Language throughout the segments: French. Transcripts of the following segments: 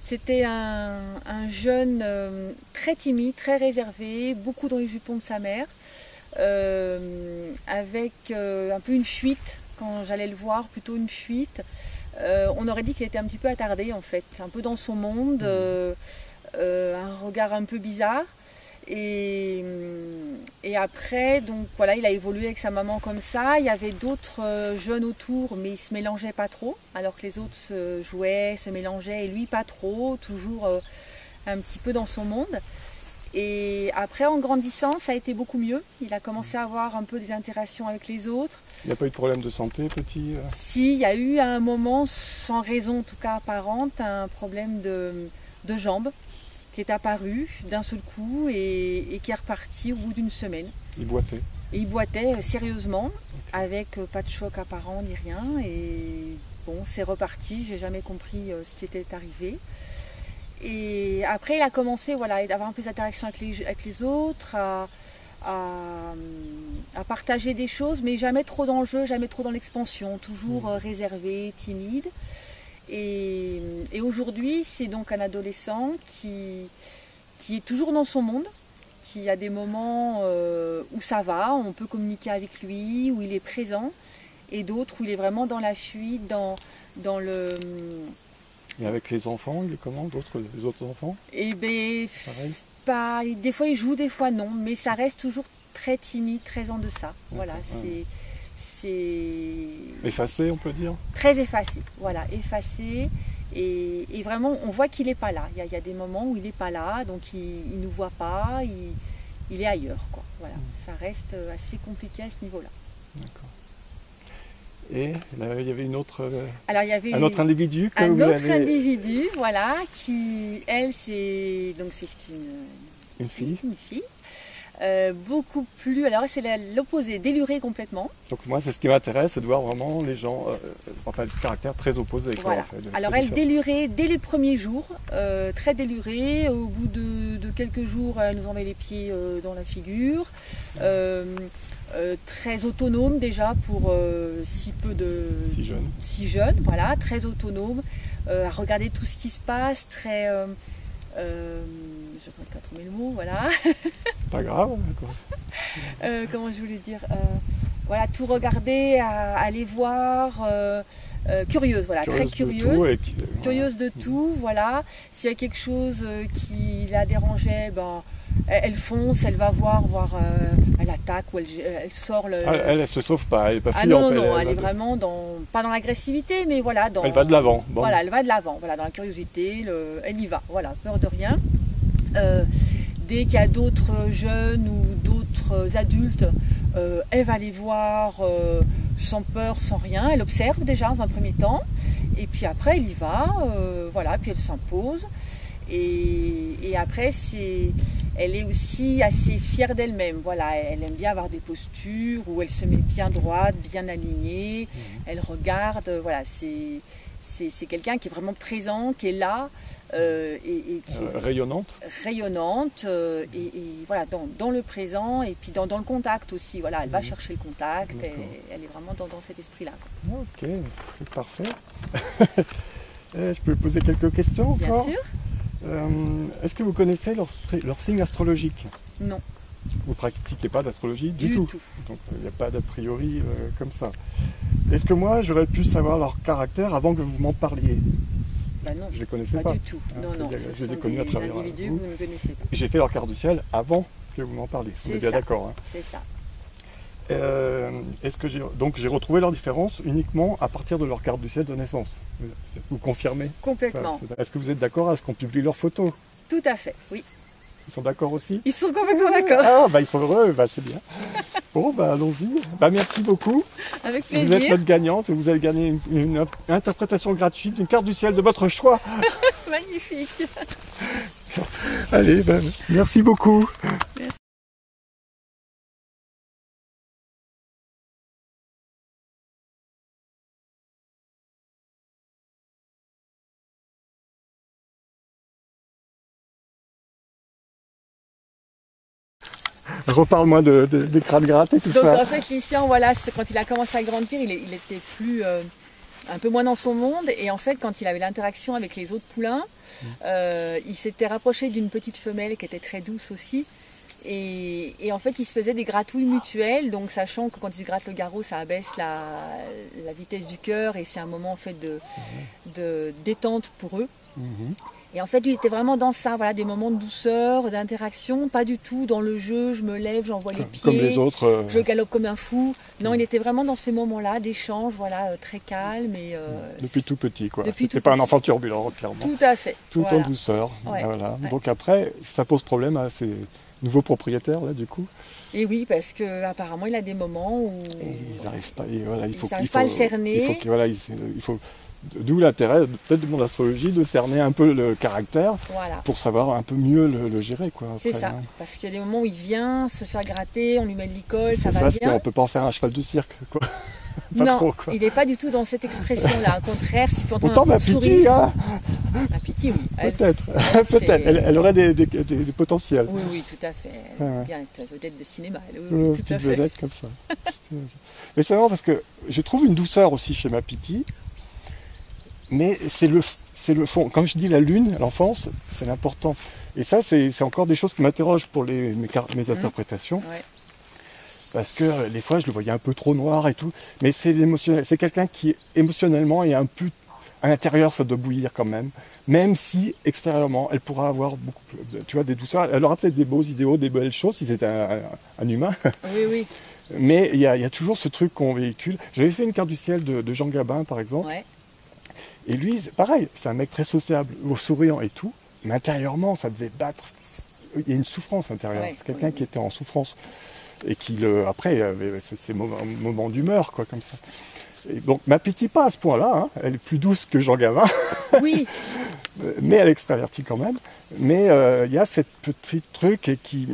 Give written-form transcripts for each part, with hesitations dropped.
C'était un jeune très timide, très réservé, beaucoup dans les jupons de sa mère, avec un peu une fuite, quand j'allais le voir, plutôt une fuite. On aurait dit qu'il était un petit peu attardé en fait, un peu dans son monde, un regard un peu bizarre. Et après, donc voilà, il a évolué avec sa maman comme ça. Il y avait d'autres jeunes autour, mais ils se mélangeaient pas trop, alors que les autres jouaient, se mélangeaient, et lui pas trop, toujours un petit peu dans son monde. Et après, en grandissant, ça a été beaucoup mieux. Il a commencé à avoir un peu des interactions avec les autres. Il n'y a pas eu de problème de santé, petit Si, il y a eu à un moment, sans raison en tout cas apparente, un problème de jambes qui est apparu d'un seul coup et qui est reparti au bout d'une semaine. Il boitait. Et il boitait sérieusement, avec pas de choc apparent ni rien. Et bon, c'est reparti, j'ai jamais compris ce qui était arrivé. Et après, il a commencé voilà, à avoir un peu d'interaction avec les autres, à partager des choses, mais jamais trop dans le jeu, jamais trop dans l'expansion, toujours réservé, timide. Et aujourd'hui, c'est donc un adolescent qui est toujours dans son monde, qui a des moments où ça va, on peut communiquer avec lui, où il est présent, et d'autres où il est vraiment dans la fuite, dans le... Et avec les enfants, il est comment, les autres enfants? Eh bien, pareil. des fois il joue, des fois non, mais ça reste toujours très timide, très en deçà. Voilà, c'est effacé, on peut dire. Très effacé, voilà, effacé. Et vraiment, on voit qu'il n'est pas là. Il y a des moments où il n'est pas là, donc il ne nous voit pas, il est ailleurs, quoi. Voilà, ça reste assez compliqué à ce niveau-là. D'accord. Et là, il y avait une autre, alors, il y avait un autre individu que un autre individu, voilà, qui, elle, c'est une fille. Une fille. Beaucoup plus, alors c'est l'opposé, déluré complètement. Donc moi c'est ce qui m'intéresse, c'est de voir vraiment les gens, enfin des caractères très opposés. Voilà. Quoi, en fait, alors elle délurait dès les premiers jours, très délurée. Au bout de quelques jours, elle nous en met les pieds dans la figure. Très autonome déjà pour si jeune, voilà, très autonome, à regarder tout ce qui se passe, très... je ne trouve pas trop le mot, voilà. C'est pas grave. Comment je voulais dire voilà, tout regarder, aller voir, curieuse, voilà, très curieuse. Curieuse de tout, voilà. S'il y a quelque chose qui la dérangeait, ben, elle fonce, elle va voir, elle attaque ou elle sort le... Elle se sauve pas, elle est pas fuyante. Non, elle est vraiment pas dans l'agressivité, mais voilà. Elle va de l'avant. Bon. Voilà, elle va de l'avant, voilà, dans la curiosité, elle y va, voilà, peur de rien. Dès qu'il y a d'autres jeunes ou d'autres adultes, elle va les voir sans peur, sans rien. Elle observe déjà dans un premier temps, et puis après elle y va, voilà, puis elle s'impose. Et après, elle est aussi assez fière d'elle-même. Voilà, elle aime bien avoir des postures où elle se met bien droite, bien alignée. Elle regarde. Voilà, c'est quelqu'un qui est vraiment présent, qui est là. Et qui est rayonnante et voilà, dans le présent et puis dans le contact aussi, voilà, elle va chercher le contact et elle est vraiment dans cet esprit-là. Ok, c'est parfait. Je peux poser quelques questions encore? Bien sûr. Est-ce que vous connaissez leur signe astrologique? Non. Vous ne pratiquez pas d'astrologie du tout. Donc il n'y a pas d'a priori comme ça. Est-ce que moi j'aurais pu savoir leur caractère avant que vous m'en parliez? Bah non, je ne les connaissais pas. Du tout. Non, je les ai connus à travers individus que vous ne connaissez pas. J'ai fait leur carte du ciel avant que vous m'en parliez. Vous êtes bien d'accord, hein? C'est ça. Est-ce que j'ai retrouvé leur différence uniquement à partir de leur carte du ciel de naissance? Vous confirmez? Complètement. Est-ce que vous êtes d'accord à ce qu'on publie leurs photos? Tout à fait, oui. Ils sont d'accord aussi? Ils sont complètement d'accord. Ah, bah ils sont heureux, bah c'est bien. Bon, bah allons-y. Bah merci beaucoup. Avec plaisir. Vous êtes notre gagnante, vous avez gagné une interprétation gratuite d'une carte du ciel de votre choix. Magnifique. Allez, bah, merci beaucoup. Merci. Reparle-moi des crânes grattes et tout ça. Donc en fait, Lycian, voilà, quand il a commencé à grandir, il était plus un peu moins dans son monde. Et en fait, quand il avait l'interaction avec les autres poulains, il s'était rapproché d'une petite femelle qui était très douce aussi. Et en fait, il se faisait des gratouilles mutuelles, donc sachant que quand il se gratte le garrot, ça abaisse la vitesse du cœur et c'est un moment en fait de détente pour eux. Et en fait, lui, il était vraiment dans ça, voilà, des moments de douceur, d'interaction, pas du tout dans le jeu, je me lève, j'envoie les pieds, comme les autres, je galope comme un fou. Non, il était vraiment dans ces moments-là d'échange, voilà, très calme. Et, depuis tout petit, quoi. Depuis C'était pas un enfant turbulent, clairement. Tout à fait. Tout voilà. en douceur. Ouais. Voilà. Ouais. Donc après, ça pose problème à ces nouveaux propriétaires, là, du coup. Et oui, parce qu'apparemment, il a des moments où... Et ils n'arrivent pas, et voilà, il faut pas à le cerner. Il faut d'où l'intérêt peut-être de mon astrologie de cerner un peu le caractère pour savoir un peu mieux le gérer. C'est ça, parce qu'il y a des moments où il vient se faire gratter, on lui met de l'icole, ça va bien. On ne peut pas en faire un cheval de cirque, quoi. Pas non, trop, quoi. Il n'est pas du tout dans cette expression-là. Au contraire, si tu entends autant ma Piti, hein. Ma Piti, oui. Peut-être. Peut-être. Elle aurait des potentiels. Oui, oui, tout à fait. Elle est bien être vedette de cinéma. Une petite vedette comme ça. Mais c'est marrant parce que je trouve une douceur aussi chez ma Piti. Mais c'est le fond. Quand je dis la lune, l'enfance, c'est l'important. Et ça, c'est encore des choses qui m'interrogent pour mes interprétations. Ouais. Parce que des fois, je le voyais un peu trop noir et tout. Mais c'est l'émotionnel. C'est quelqu'un qui, émotionnellement, est un peu... À l'intérieur, ça doit bouillir quand même. Même si, extérieurement, elle pourra avoir beaucoup plus, tu vois, des douceurs. Elle aura peut-être des beaux idéaux, des belles choses, si c'était un humain. Oui, oui. Mais il y a toujours ce truc qu'on véhicule. J'avais fait une carte du ciel de Jean Gabin, par exemple. Ouais. Et lui, pareil, c'est un mec très sociable, souriant et tout, mais intérieurement, ça devait battre. Il y a une souffrance intérieure. Ouais, c'est quelqu'un qui était en souffrance et qui, après, avait ces moments d'humeur, quoi, comme ça. Et donc, ma Piti, pas à ce point-là, hein. Elle est plus douce que Jean Gabin. Oui. Mais elle est extravertie quand même. Mais il y a cette petite truc qui,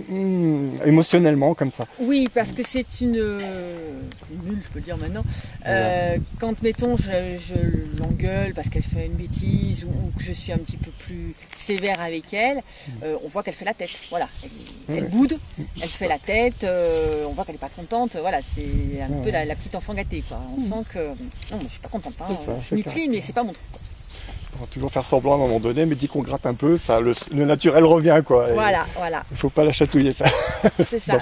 émotionnellement, comme ça. Oui, parce que c'est une nulle, je peux le dire maintenant. Quand, mettons, je l'engueule parce qu'elle fait une bêtise ou que je suis un petit peu plus sévère avec elle, on voit qu'elle fait la tête. Voilà. Elle boude, elle fait la tête, on voit qu'elle n'est pas contente. Voilà, c'est un peu la petite enfant gâtée, quoi. On sent que... Non, moi, je ne suis pas contente. Hein. Je m'y plie, mais c'est pas mon truc. On va toujours faire semblant à un moment donné, mais dès qu'on gratte un peu, ça, le naturel revient, quoi. Voilà, voilà. Il ne faut pas la chatouiller, ça. C'est ça.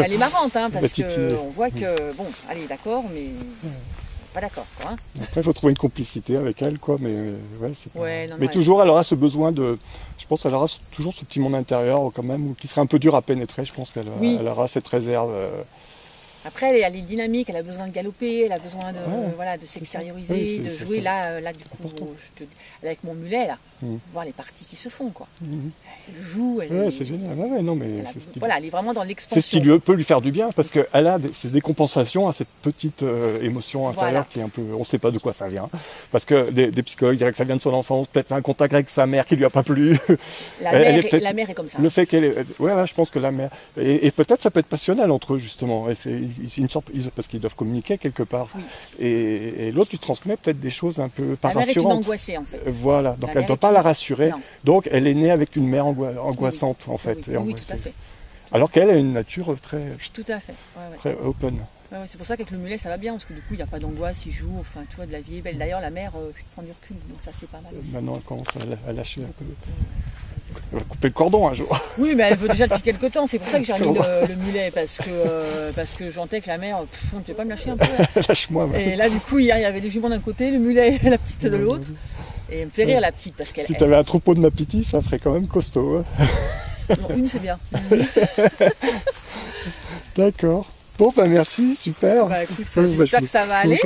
Elle est marrante, hein, parce qu'on voit que, bon, allez, d'accord, mais pas d'accord, quoi. Hein. Après, il faut trouver une complicité avec elle, quoi, mais ouais, c'est pas... non, mais toujours, elle aura ce besoin de... Je pense qu'elle aura toujours ce petit monde intérieur, quand même, qui serait un peu dur à pénétrer. Je pense qu'elle aura cette réserve... Après, elle est dynamique, elle a besoin de galoper, elle a besoin de, voilà, de s'extérioriser, de jouer. Là, du coup, avec mon mulet, là, voir les parties qui se font, quoi. Elle joue, elle... c'est génial. Non, mais elle est vraiment dans l'expansion. C'est ce qui peut lui faire du bien, parce qu'elle a ces décompensations à cette petite émotion intérieure qui est un peu... On ne sait pas de quoi ça vient. Parce que des psychologues diraient que ça vient de son enfance, peut-être un contact avec sa mère qui ne lui a pas plu. La mère est comme ça. Le fait qu'elle est... je pense que la mère... Et peut-être ça peut être passionnel entre eux, justement. Et une sorte, parce qu'ils doivent communiquer quelque part. Oui. Et l'autre, il transmet peut-être des choses un peu pas rassurantes. La mère est une angoissée, en fait. Voilà, donc elle ne doit pas la rassurer. Non. Donc elle est née avec une mère angoissante, en fait. Oui, tout à fait. Alors qu'elle a une nature très... Tout à fait. Très open. C'est pour ça qu'avec le mulet, ça va bien, parce que du coup, il n'y a pas d'angoisse, il joue, enfin, tu vois, de la vie est belle. D'ailleurs, la mère prend du recul, donc ça, c'est pas mal aussi. Maintenant, elle commence à lâcher un peu. Elle va couper le cordon un jour. Oui, mais elle veut déjà depuis quelques temps. C'est pour ça que j'ai remis le mulet, parce que je sentais que la mère, on ne peut pas me lâcher un peu. Lâche-moi. Et là, du coup, hier, il y avait les juments d'un côté, le mulet et la petite de l'autre. Et elle me fait rire, la petite, parce qu'elle... Si tu avais un troupeau de ma Piti, ça ferait quand même costaud. Non, une, c'est bien. D'accord. Bon, merci, super. Écoute, j'espère que ça va aller.